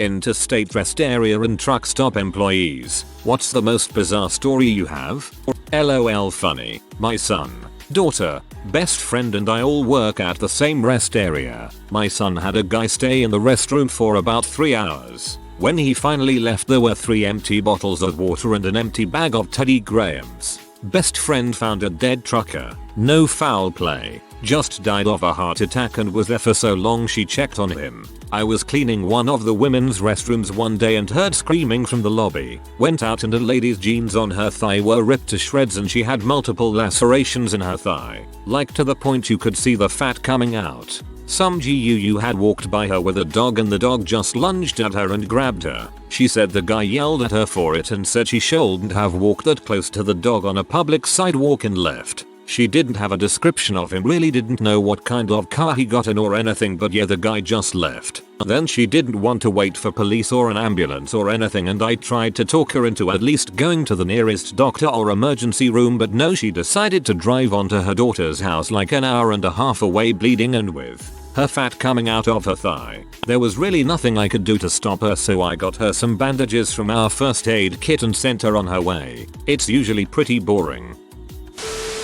Interstate rest area and truck stop employees. What's the most bizarre story you have? LOL funny. My son, daughter, best friend and I all work at the same rest area. My son had a guy stay in the restroom for about 3 hours. When he finally left there were 3 empty bottles of water and an empty bag of Teddy Grahams. Best friend found a dead trucker. No foul play. Just died of a heart attack and was there for so long she checked on him. I was cleaning one of the women's restrooms one day and heard screaming from the lobby. Went out and a lady's jeans on her thigh were ripped to shreds and she had multiple lacerations in her thigh. Like to the point you could see the fat coming out. Some GUU had walked by her with a dog and the dog just lunged at her and grabbed her. She said the guy yelled at her for it and said she shouldn't have walked that close to the dog on a public sidewalk and left. She didn't have a description of him, really didn't know what kind of car he got in or anything, but yeah, the guy just left. Then she didn't want to wait for police or an ambulance or anything and I tried to talk her into at least going to the nearest doctor or emergency room, but no, she decided to drive on to her daughter's house like an hour and a half away, bleeding and with her fat coming out of her thigh. There was really nothing I could do to stop her, so I got her some bandages from our first aid kit and sent her on her way. It's usually pretty boring.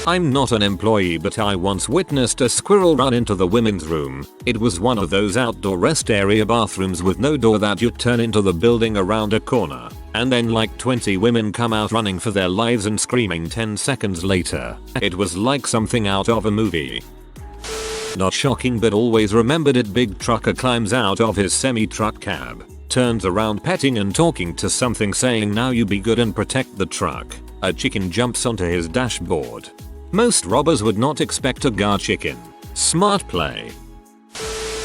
I'm not an employee, but I once witnessed a squirrel run into the women's room. It was one of those outdoor rest area bathrooms with no door that you turn into the building around a corner. And then like 20 women come out running for their lives and screaming 10 seconds later. It was like something out of a movie. Not shocking, but always remembered it. Big trucker climbs out of his semi-truck cab, turns around petting and talking to something, saying now you be good and protect the truck. A chicken jumps onto his dashboard. Most robbers would not expect a guard chicken. Smart play.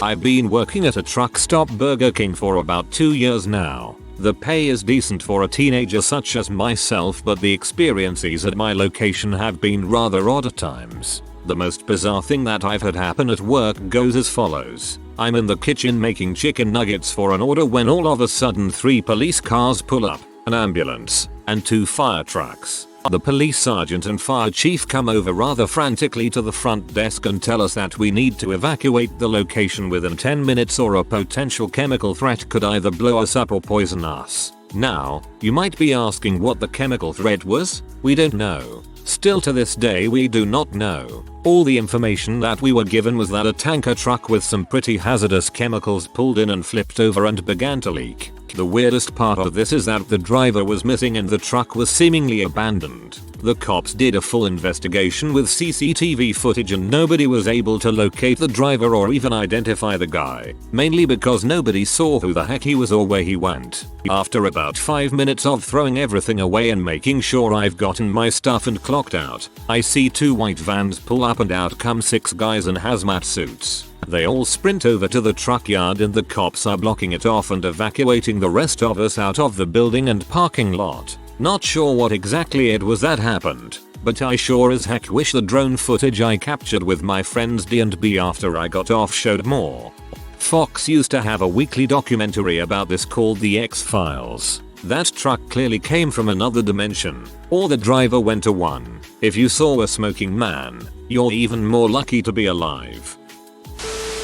I've been working at a truck stop Burger King for about 2 years now. The pay is decent for a teenager such as myself, but the experiences at my location have been rather odd at times. The most bizarre thing that I've had happen at work goes as follows. I'm in the kitchen making chicken nuggets for an order when all of a sudden 3 police cars pull up, an ambulance, and 2 fire trucks. The police sergeant and fire chief come over rather frantically to the front desk and tell us that we need to evacuate the location within 10 minutes or a potential chemical threat could either blow us up or poison us. Now, you might be asking what the chemical threat was? We don't know. Still to this day we do not know. All the information that we were given was that a tanker truck with some pretty hazardous chemicals pulled in and flipped over and began to leak. The weirdest part of this is that the driver was missing and the truck was seemingly abandoned. The cops did a full investigation with CCTV footage and nobody was able to locate the driver or even identify the guy, mainly because nobody saw who the heck he was or where he went. After about 5 minutes of throwing everything away and making sure I've gotten my stuff and clocked out, I see 2 white vans pull up and out come 6 guys in hazmat suits. They all sprint over to the truck yard and the cops are blocking it off and evacuating the rest of us out of the building and parking lot. Not sure what exactly it was that happened, but I sure as heck wish the drone footage I captured with my friends D&B after I got off showed more. Fox used to have a weekly documentary about this called The X-Files. That truck clearly came from another dimension, or the driver went to one. If you saw a smoking man, you're even more lucky to be alive.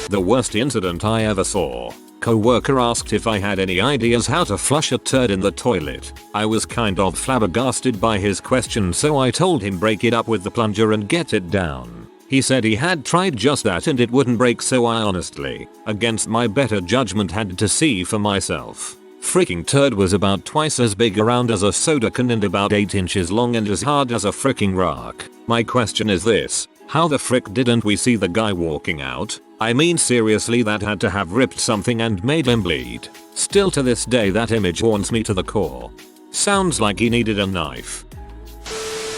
The worst incident I ever saw. Coworker asked if I had any ideas how to flush a turd in the toilet. I was kind of flabbergasted by his question, so I told him break it up with the plunger and get it down. He said he had tried just that and it wouldn't break, so I honestly, against my better judgment, had to see for myself. Freaking turd was about twice as big around as a soda can and about 8 inches long and as hard as a freaking rock. My question is this: how the frick didn't we see the guy walking out? I mean seriously, that had to have ripped something and made him bleed. Still to this day that image haunts me to the core. Sounds like he needed a knife.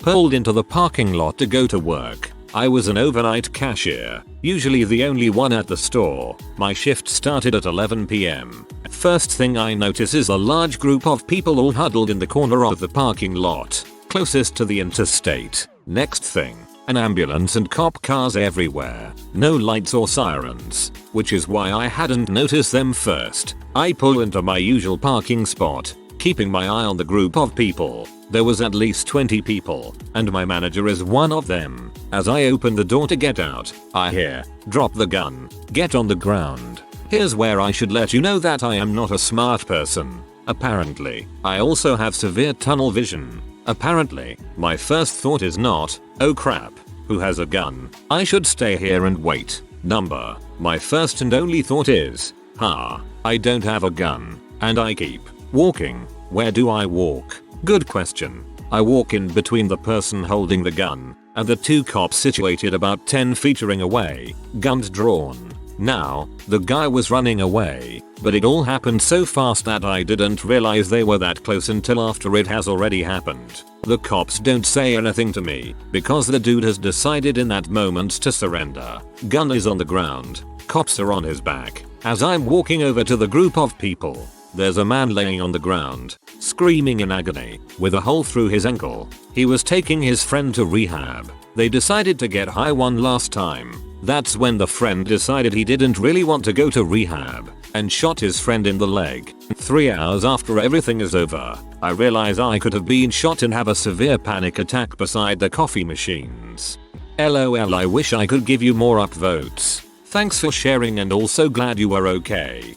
Pulled into the parking lot to go to work. I was an overnight cashier, usually the only one at the store. My shift started at 11 PM. First thing I notice is a large group of people all huddled in the corner of the parking lot, closest to the interstate. Next thing, an ambulance and cop cars everywhere. No lights or sirens, which is why I hadn't noticed them first. I pull into my usual parking spot, keeping my eye on the group of people. There was at least 20 people, and my manager is one of them. As I open the door to get out, I hear, "Drop the gun, get on the ground." Here's where I should let you know that I am not a smart person. Apparently, I also have severe tunnel vision. Apparently, my first thought is not, oh crap, who has a gun? I should stay here and wait. My first and only thought is, I don't have a gun, and I keep walking. Where do I walk? Good question. I walk in between the person holding the gun and the two cops situated about 10 feet away, guns drawn. Now, the guy was running away, but it all happened so fast that I didn't realize they were that close until after it has already happened. The cops don't say anything to me because the dude has decided in that moment to surrender. Gun is on the ground. Cops are on his back. As I'm walking over to the group of people, there's a man laying on the ground, screaming in agony, with a hole through his ankle. He was taking his friend to rehab. They decided to get high one last time. That's when the friend decided he didn't really want to go to rehab and shot his friend in the leg. 3 hours after everything is over, I realize I could have been shot and have a severe panic attack beside the coffee machines. LOL, I wish I could give you more upvotes. Thanks for sharing and also glad you were okay.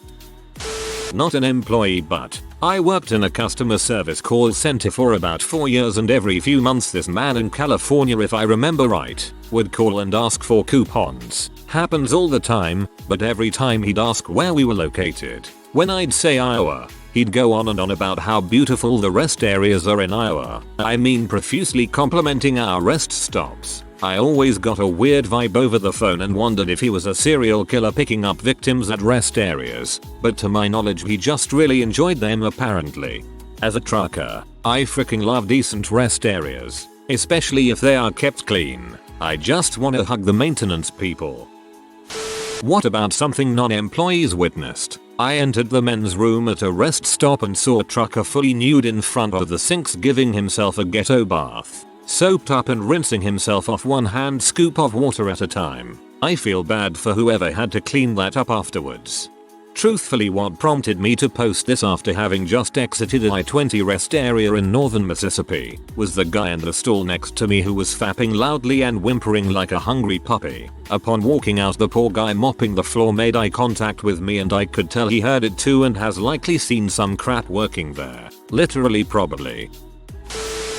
Not an employee, but I worked in a customer service call center for about 4 years, and every few months this man in California, if I remember right, would call and ask for coupons. Happens all the time, but every time he'd ask where we were located. When I'd say Iowa, he'd go on and on about how beautiful the rest areas are in Iowa. I mean, profusely complimenting our rest stops. I always got a weird vibe over the phone and wondered if he was a serial killer picking up victims at rest areas, but to my knowledge he just really enjoyed them apparently. As a trucker, I freaking love decent rest areas, especially if they are kept clean. I just wanna hug the maintenance people. What about something non-employees witnessed? I entered the men's room at a rest stop and saw a trucker fully nude in front of the sinks giving himself a ghetto bath. Soaped up and rinsing himself off one hand scoop of water at a time. I feel bad for whoever had to clean that up afterwards. Truthfully, what prompted me to post this after having just exited an I-20 rest area in northern Mississippi was the guy in the stall next to me who was fapping loudly and whimpering like a hungry puppy. Upon walking out, the poor guy mopping the floor made eye contact with me, and I could tell he heard it too and has likely seen some crap working there. Literally, probably.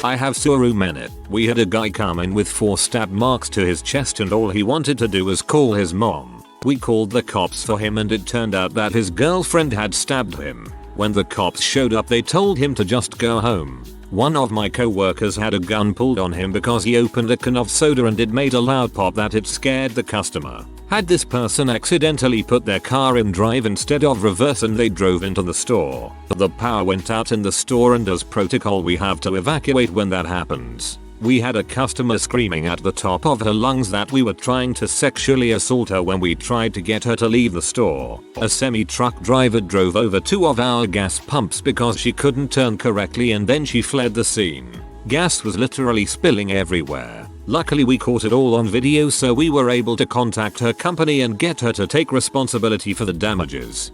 I have Surreal. We had a guy come in with 4 stab marks to his chest and all he wanted to do was call his mom. We called the cops for him and it turned out that his girlfriend had stabbed him. When the cops showed up, they told him to just go home. One of my co-workers had a gun pulled on him because he opened a can of soda and it made a loud pop that it scared the customer. Had this person accidentally put their car in drive instead of reverse and they drove into the store, the power went out in the store, and as protocol we have to evacuate when that happens. We had a customer screaming at the top of her lungs that we were trying to sexually assault her when we tried to get her to leave the store. A semi-truck driver drove over 2 of our gas pumps because she couldn't turn correctly and then she fled the scene. Gas was literally spilling everywhere. Luckily we caught it all on video, so we were able to contact her company and get her to take responsibility for the damages.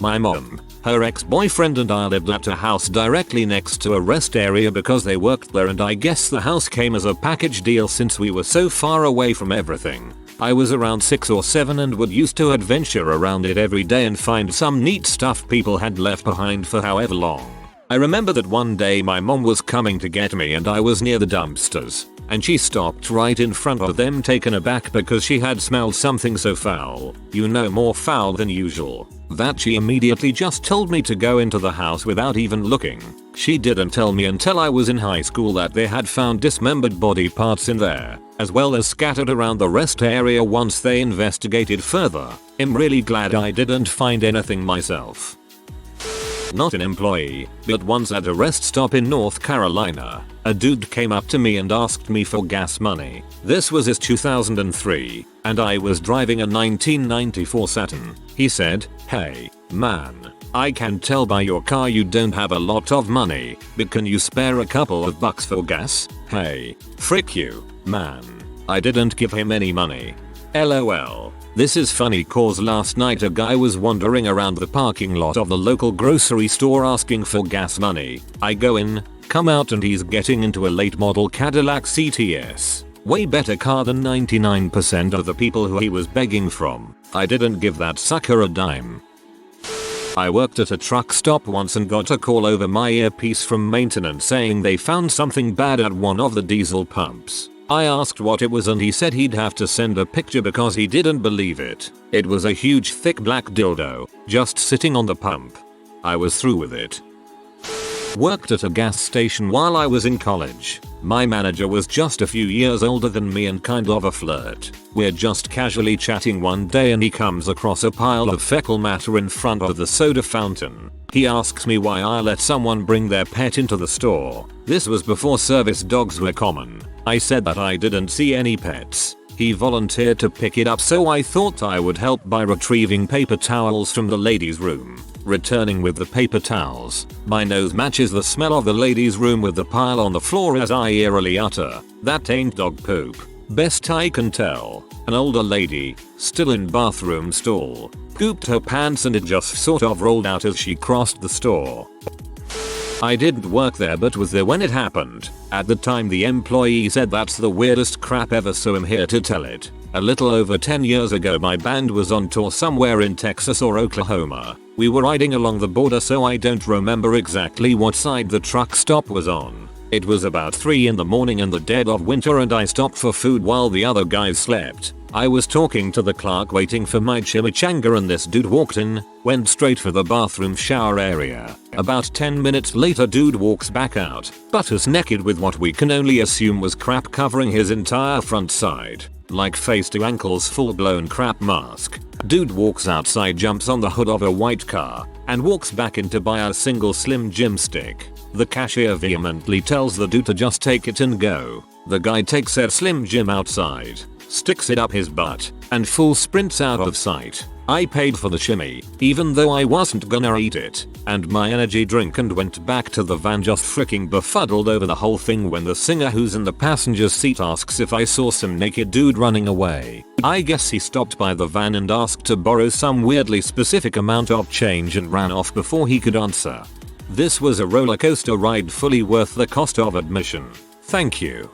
My mom, her ex-boyfriend and I lived at a house directly next to a rest area because they worked there, and I guess the house came as a package deal since we were so far away from everything. I was around 6 or 7 and would used to adventure around it every day and find some neat stuff people had left behind for however long. I remember that one day my mom was coming to get me and I was near the dumpsters, and she stopped right in front of them, taken aback because she had smelled something so foul, more foul than usual, that she immediately just told me to go into the house without even looking. She didn't tell me until I was in high school that they had found dismembered body parts in there, as well as scattered around the rest area once they investigated further. I'm really glad I didn't find anything myself. Not an employee, but once at a rest stop in North Carolina, a dude came up to me and asked me for gas money. This was his 2003, and I was driving a 1994 Saturn. He said, "Hey, man, I can tell by your car you don't have a lot of money, but can you spare a couple of bucks for gas?" Hey, frick you, man. I didn't give him any money. LOL. This is funny cause last night a guy was wandering around the parking lot of the local grocery store asking for gas money. I go in, come out, and he's getting into a late model Cadillac CTS. Way better car than 99% of the people who he was begging from. I didn't give that sucker a dime. I worked at a truck stop once and got a call over my earpiece from maintenance saying they found something bad at one of the diesel pumps. I asked what it was and he said he'd have to send a picture because he didn't believe it. It was a huge thick black dildo, just sitting on the pump. I was through with it. Worked at a gas station while I was in college. My manager was just a few years older than me and kind of a flirt. We're just casually chatting one day and he comes across a pile of fecal matter in front of the soda fountain. He asks me why I let someone bring their pet into the store. This was before service dogs were common. I said that I didn't see any pets. He volunteered to pick it up, so I thought I would help by retrieving paper towels from the ladies' room. Returning with the paper towels, my nose matches the smell of the ladies' room with the pile on the floor as I eerily utter, "That ain't dog poop." Best I can tell, an older lady, still in bathroom stall, pooped her pants and it just sort of rolled out as she crossed the store. I didn't work there but was there when it happened. At the time the employee said that's the weirdest crap ever, so I'm here to tell it. A little over 10 years ago my band was on tour somewhere in Texas or Oklahoma. We were riding along the border, so I don't remember exactly what side the truck stop was on. It was about 3 in the morning in the dead of winter and I stopped for food while the other guys slept. I was talking to the clerk waiting for my chimichanga and this dude walked in, went straight for the bathroom shower area. About 10 minutes later dude walks back out, butters naked with what we can only assume was crap covering his entire front side. Like face to ankles, full blown crap mask. Dude walks outside, jumps on the hood of a white car, and walks back in to buy a single Slim Jim stick. The cashier vehemently tells the dude to just take it and go. The guy takes their Slim Jim outside, sticks it up his butt, and full sprints out of sight. I paid for the shimmy, even though I wasn't gonna eat it, and my energy drink, and went back to the van just freaking befuddled over the whole thing when the singer who's in the passenger seat asks if I saw some naked dude running away. I guess he stopped by the van and asked to borrow some weirdly specific amount of change and ran off before he could answer. This was a roller coaster ride fully worth the cost of admission. Thank you.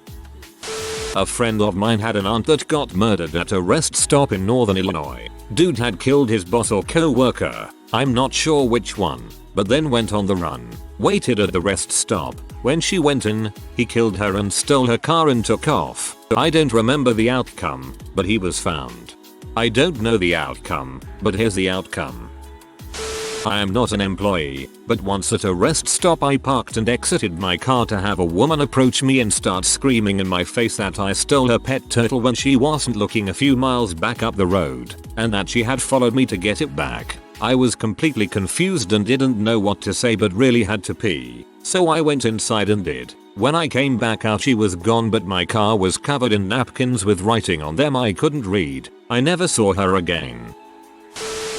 A friend of mine had an aunt that got murdered at a rest stop in northern Illinois. Dude had killed his boss or co-worker, I'm not sure which one, but then went on the run, waited at the rest stop. When she went in, he killed her and stole her car and took off. I don't remember the outcome, but he was found. I don't know the outcome, but here's the outcome. I am not an employee, but once at a rest stop I parked and exited my car to have a woman approach me and start screaming in my face that I stole her pet turtle when she wasn't looking a few miles back up the road, and that she had followed me to get it back. I was completely confused and didn't know what to say but really had to pee, so I went inside and did. When I came back out she was gone, but my car was covered in napkins with writing on them I couldn't read. I never saw her again.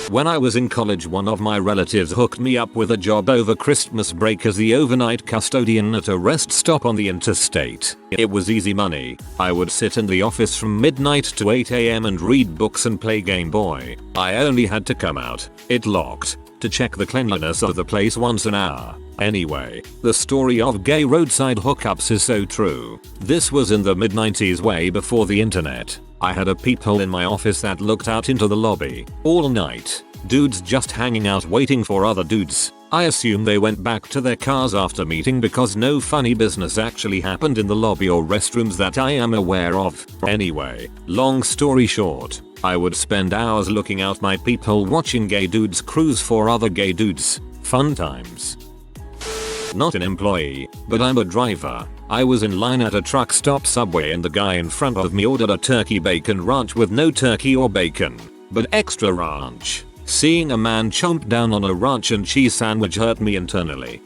When I was in college, one of my relatives hooked me up with a job over Christmas break as the overnight custodian at a rest stop on the Interstate. It was easy money. I would sit in the office from midnight to 8 AM and read books and play Game Boy. I only had to come out, it locked, to check the cleanliness of the place once an hour. Anyway, the story of gay roadside hookups is so true. This was in the mid-90s, way before the internet. I had a peephole in my office that looked out into the lobby. All night, dudes just hanging out waiting for other dudes. I assume they went back to their cars after meeting because no funny business actually happened in the lobby or restrooms that I am aware of. Anyway, long story short, I would spend hours looking out my peephole watching gay dudes cruise for other gay dudes. Fun times. Not an employee, but I'm a driver. I was in line at a truck stop Subway and the guy in front of me ordered a turkey bacon ranch with no turkey or bacon, but extra ranch. Seeing a man chomp down on a ranch and cheese sandwich hurt me internally.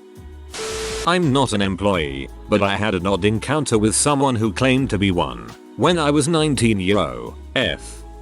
I'm not an employee, but I had an odd encounter with someone who claimed to be one. When I was 19-year-old,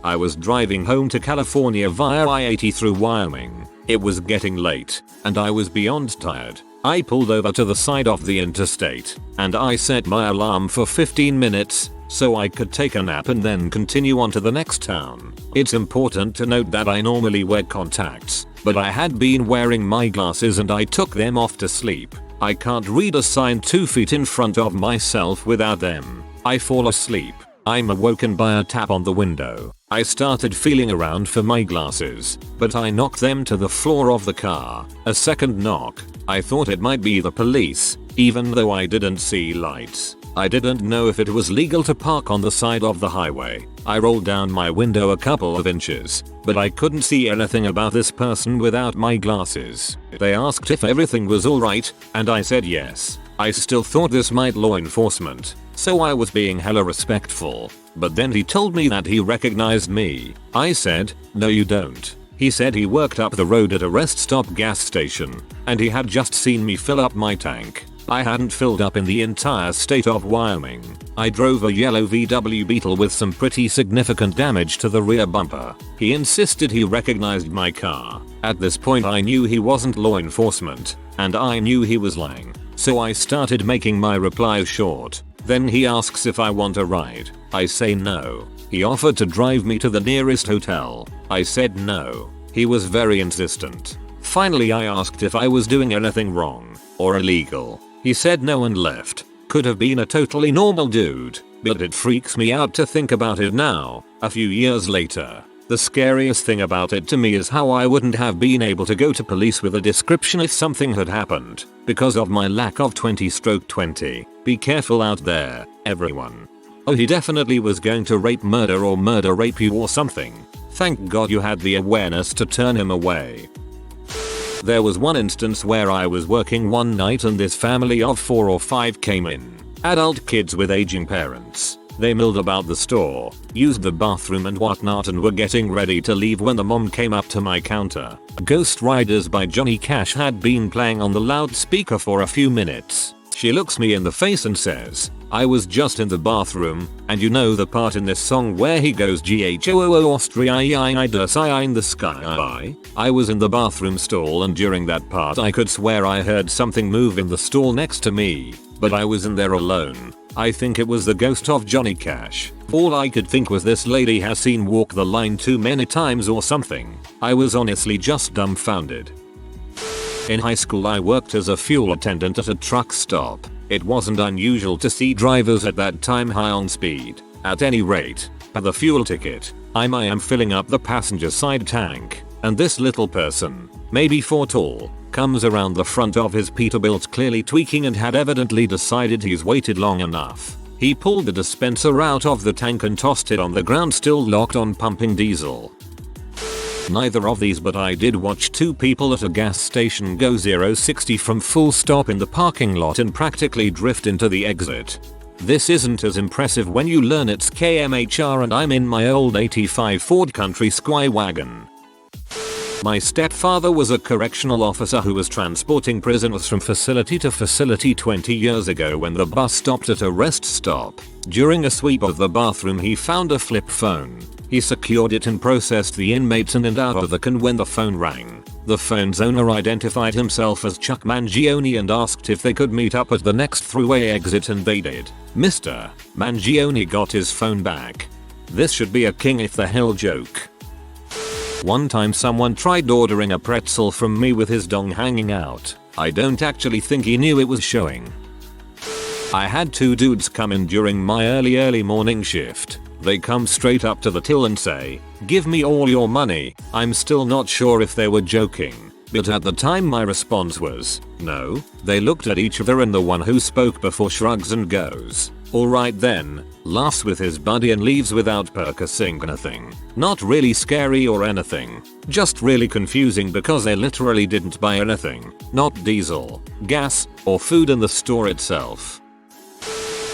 I was driving home to California via I-80 through Wyoming. It was getting late, and I was beyond tired. I pulled over to the side of the interstate, and I set my alarm for 15 minutes, so I could take a nap and then continue on to the next town. It's important to note that I normally wear contacts, but I had been wearing my glasses and I took them off to sleep. I can't read a sign 2 feet in front of myself without them. I fall asleep. I'm awoken by a tap on the window. I started feeling around for my glasses, but I knocked them to the floor of the car. A second knock. I thought it might be the police, even though I didn't see lights. I didn't know if it was legal to park on the side of the highway. I rolled down my window a couple of inches, but I couldn't see anything about this person without my glasses. They asked if everything was alright, and I said yes. I still thought this might law enforcement, so I was being hella respectful. But then he told me that he recognized me. I said, no you don't. He said he worked up the road at a rest stop gas station, and he had just seen me fill up my tank. I hadn't filled up in the entire state of Wyoming. I drove a yellow VW Beetle with some pretty significant damage to the rear bumper. He insisted he recognized my car. At this point I knew he wasn't law enforcement, and I knew he was lying. So I started making my replies short. Then he asks if I want a ride. I say no. He offered to drive me to the nearest hotel. I said no. He was very insistent. Finally I asked if I was doing anything wrong or illegal. He said no and left. Could have been a totally normal dude, but it freaks me out to think about it now, a few years later. The scariest thing about it to me is how I wouldn't have been able to go to police with a description if something had happened, because of my lack of 20/20. Be careful out there, everyone. Oh, he definitely was going to rape murder or murder rape you or something. Thank God you had the awareness to turn him away. There was one instance where I was working one night and this family of 4 or 5 came in. Adult kids with aging parents. They milled about the store, used the bathroom and whatnot and were getting ready to leave when the mom came up to my counter. Ghost Riders by Johnny Cash had been playing on the loudspeaker for a few minutes. She looks me in the face and says, I was just in the bathroom, and you know the part in this song where he goes GHOO Austria in the sky? I was in the bathroom stall and during that part I could swear I heard something move in the stall next to me, but I was in there alone. I think it was the ghost of Johnny Cash. All I could think was this lady has seen Walk the Line too many times or something. I was honestly just dumbfounded. In high school I worked as a fuel attendant at a truck stop. It wasn't unusual to see drivers at that time high on speed. At any rate, for the fuel ticket, I am filling up the passenger side tank, and this little person, maybe 4 tall, comes around the front of his Peterbilt clearly tweaking and had evidently decided he's waited long enough. He pulled the dispenser out of the tank and tossed it on the ground still locked on pumping diesel. Neither of these, but I did watch 2 people at a gas station go 0-60 from full stop in the parking lot and practically drift into the exit. This isn't as impressive when you learn it's KMHR and I'm in my old 85 Ford Country Sky wagon. My stepfather was a correctional officer who was transporting prisoners from facility to facility 20 years ago when the bus stopped at a rest stop. During a sweep of the bathroom he found a flip phone. He secured it and processed the inmates in and out of the can when the phone rang. The phone's owner identified himself as Chuck Mangione and asked if they could meet up at the next throughway exit and they did. Mr. Mangione got his phone back. This should be a king if the hell joke. One time someone tried ordering a pretzel from me with his dong hanging out. I don't actually think he knew it was showing. I had 2 dudes come in during my early morning shift. They come straight up to the till and say, "Give me all your money." I'm still not sure if they were joking, but at the time my response was, no. They looked at each other and the one who spoke before shrugs and goes, "Alright then," laughs with his buddy and leaves without purchasing anything. Not really scary or anything, just really confusing because they literally didn't buy anything, not diesel, gas, or food in the store itself.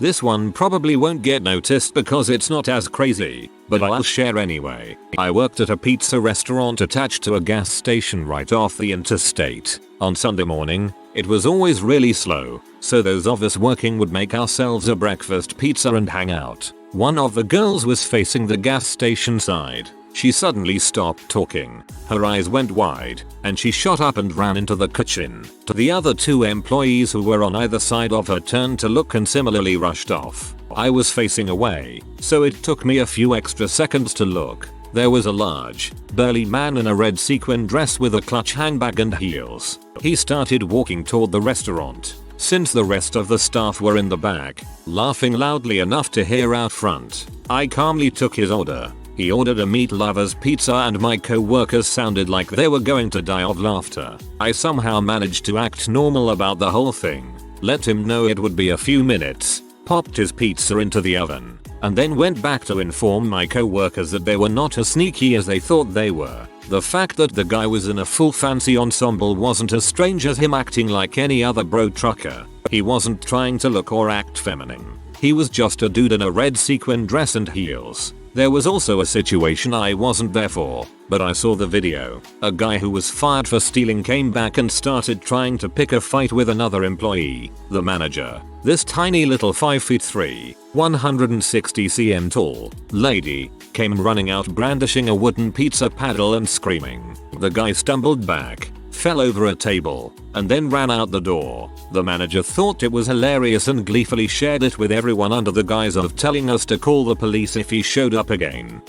This one probably won't get noticed because it's not as crazy, but I'll share anyway. I worked at a pizza restaurant attached to a gas station right off the interstate. On Sunday morning, it was always really slow, so those of us working would make ourselves a breakfast pizza and hang out. One of the girls was facing the gas station side. She suddenly stopped talking, her eyes went wide, and she shot up and ran into the kitchen. The other 2 employees who were on either side of her turned to look and similarly rushed off. I was facing away, so it took me a few extra seconds to look. There was a large, burly man in a red sequin dress with a clutch handbag and heels. He started walking toward the restaurant. Since the rest of the staff were in the back, laughing loudly enough to hear out front, I calmly took his order. He ordered a meat lover's pizza and my co-workers sounded like they were going to die of laughter. I somehow managed to act normal about the whole thing. Let him know it would be a few minutes, popped his pizza into the oven, and then went back to inform my co-workers that they were not as sneaky as they thought they were. The fact that the guy was in a full fancy ensemble wasn't as strange as him acting like any other bro trucker. He wasn't trying to look or act feminine. He was just a dude in a red sequin dress and heels. There was also a situation I wasn't there for, but I saw the video. A guy who was fired for stealing came back and started trying to pick a fight with another employee, the manager. This tiny little 5'3", 160 cm tall lady came running out brandishing a wooden pizza paddle and screaming. The guy stumbled back, fell over a table, and then ran out the door. The manager thought it was hilarious and gleefully shared it with everyone under the guise of telling us to call the police if he showed up again.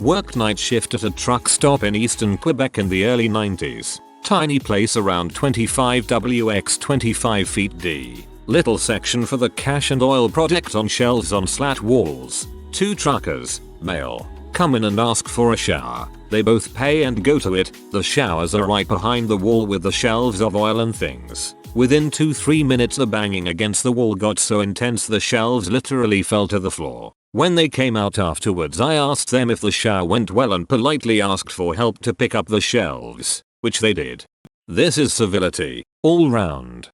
Worked night shift at a truck stop in eastern Quebec in the early 90s. Tiny place around 25W x 25 feet D. Little section for the cash and oil product on shelves on slat walls. Two truckers, male, come in and ask for a shower. They both pay and go to it. The showers are right behind the wall with the shelves of oil and things. Within 2-3 minutes the banging against the wall got so intense the shelves literally fell to the floor. When they came out afterwards I asked them if the shower went well and politely asked for help to pick up the shelves, which they did. This is civility, all round.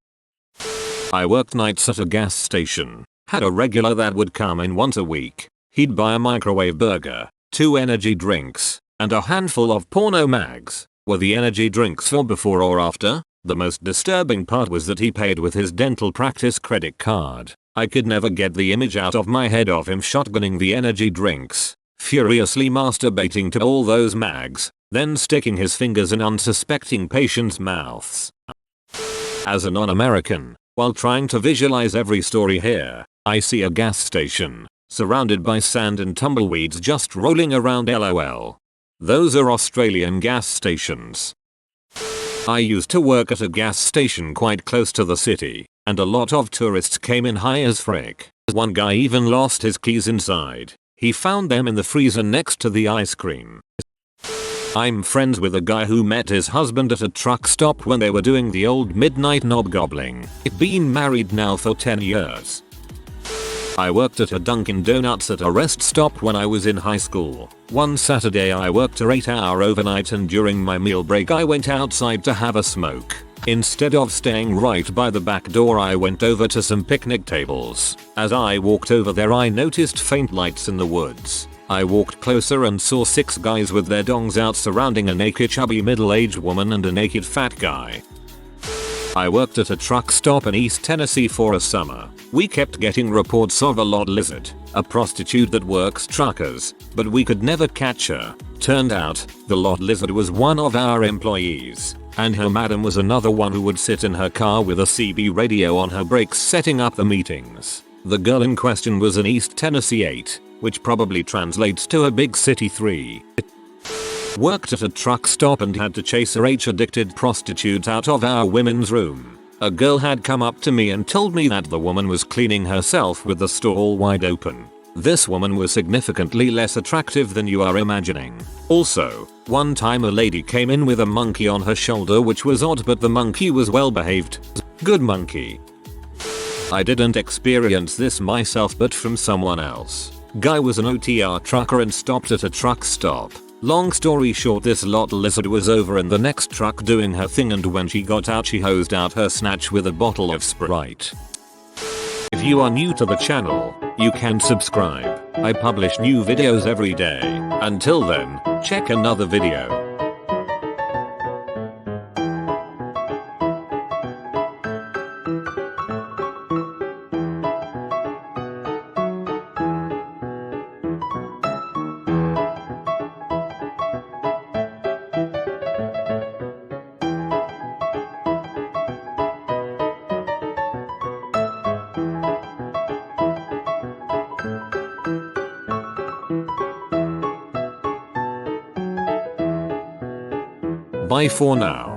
I worked nights at a gas station. Had a regular that would come in once a week. He'd buy a microwave burger, 2 energy drinks, and a handful of porno mags. Were the energy drinks for before or after? The most disturbing part was that he paid with his dental practice credit card. I could never get the image out of my head of him shotgunning the energy drinks, furiously masturbating to all those mags, then sticking his fingers in unsuspecting patients' mouths. As a non-American, while trying to visualize every story here, I see a gas station, surrounded by sand and tumbleweeds just rolling around lol. Those are Australian gas stations. I used to work at a gas station quite close to the city, and a lot of tourists came in high as frick. One guy even lost his keys inside. He found them in the freezer next to the ice cream. I'm friends with a guy who met his husband at a truck stop when they were doing the old midnight knob gobbling. Been married now for 10 years. I worked at a Dunkin' Donuts at a rest stop when I was in high school. One Saturday I worked a 8-hour overnight and during my meal break I went outside to have a smoke. Instead of staying right by the back door I went over to some picnic tables. As I walked over there I noticed faint lights in the woods. I walked closer and saw 6 guys with their dongs out surrounding a naked chubby middle-aged woman and a naked fat guy. I worked at a truck stop in East Tennessee for a summer. We kept getting reports of a lot lizard, a prostitute that works truckers, but we could never catch her. Turned out, the lot lizard was one of our employees, and her madam was another one who would sit in her car with a CB radio on her brakes setting up the meetings. The girl in question was an East Tennessee 8, which probably translates to a big city 3. Worked at a truck stop and had to chase a rage-addicted prostitute out of our women's room. A girl had come up to me and told me that the woman was cleaning herself with the stall wide open. This woman was significantly less attractive than you are imagining. Also, one time a lady came in with a monkey on her shoulder which was odd but the monkey was well behaved. Good monkey. I didn't experience this myself but from someone else. Guy was an OTR trucker and stopped at a truck stop. Long story short, this lot lizard was over in the next truck doing her thing and when she got out she hosed out her snatch with a bottle of Sprite. If you are new to the channel, you can subscribe. I publish new videos every day. Until then, check another video. Bye for now.